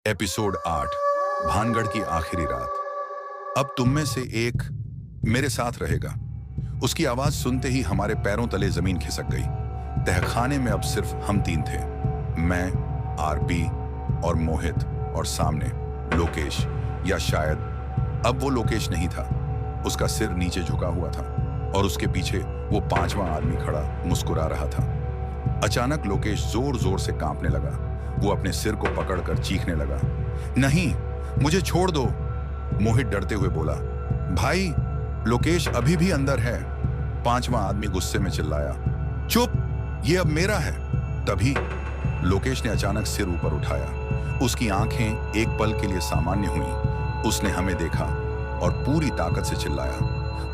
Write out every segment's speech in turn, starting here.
Episode 8 Bhangarh की आखिरी रात। अब तुम में से एक मेरे साथ रहेगा। उसकी आवाज सुनते ही हमारे पैरों तले जमीन खिसक गई। तहखाने में अब सिर्फ हम तीन थे, मैं, आरपी और मोहित, और सामने लोकेश, या शायद अब वो लोकेश नहीं था। उसका सिर नीचे झुका हुआ था और उसके पीछे वो पांचवां आदमी खड़ा मुस्कुरा रहा था। अचानक लोकेश जोर जोर से कांपने लगा। वो अपने सिर को पकड़कर चीखने लगा, नहीं, मुझे छोड़ दो। मोहित डरते हुए बोला, भाई, लोकेश अभी भी अंदर है। पांचवां आदमी गुस्से में चिल्लाया, चुप, ये अब मेरा है। तभी लोकेश ने अचानक सिर ऊपर उठाया। उसकी आंखें एक पल के लिए सामान्य हुईं। उसने हमें देखा और पूरी ताकत से चिल्लाया,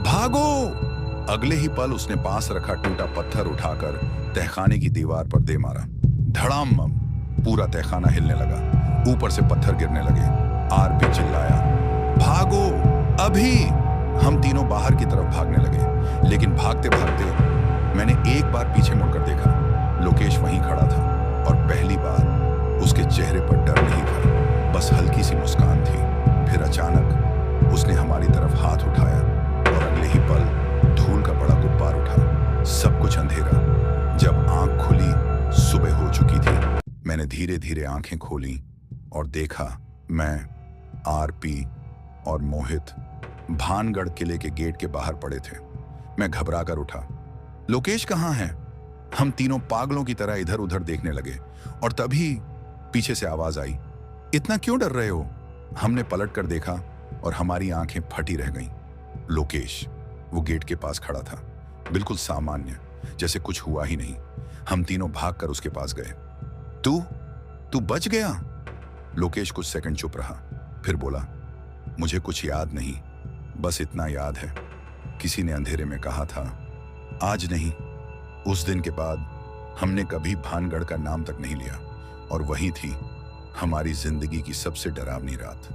भागो। अगले ही पल उसने पास रखा टूटा पत्थर उठाकर तहखाने की दीवार पर दे मारा। धड़ाम, पूरा तहखाना हिलने लगा। ऊपर से पत्थर गिरने लगे। आरपी चिल्लाया, भागो अभी। हम तीनों बाहर की तरफ भागने लगे, लेकिन भागते भागते मैंने एक बार पीछे मुड़कर देखा। लोकेश वहीं खड़ा था और पहली बार उसके चेहरे पर डर नहीं था, बस हल्की सी मुस्कान थी। फिर अचानक उसने हमारी तरफ हाथ उठाया और अगले ही पल धूल का बड़ा गुब्बार उठा। सब कुछ अंधेरा। जब आंख खुली, सुबह हो चुकी थी। मैंने धीरे धीरे आंखें खोली और देखा, मैं, आरपी और मोहित भानगढ़ किले के गेट के बाहर पड़े थे। मैं घबरा कर उठा। लोकेश कहाँ है? हम तीनों पागलों की तरह इधर उधर देखने लगे और तभी पीछे से आवाज आई, इतना क्यों डर रहे हो? हमने पलट कर देखा और हमारी आंखें फटी रह गईं। लोकेश वो गेट के पास खड़ा था, बिल्कुल सामान्य, जैसे कुछ हुआ ही नहीं। हम तीनों भागकर उसके पास गए। तू बच गया? लोकेश कुछ सेकंड चुप रहा, फिर बोला, मुझे कुछ याद नहीं, बस इतना याद है, किसी ने अंधेरे में कहा था, आज नहीं, उस दिन के बाद हमने कभी भानगढ़ का नाम तक नहीं लिया, और वही थी हमारी जिंदगी की सबसे डरावनी रात।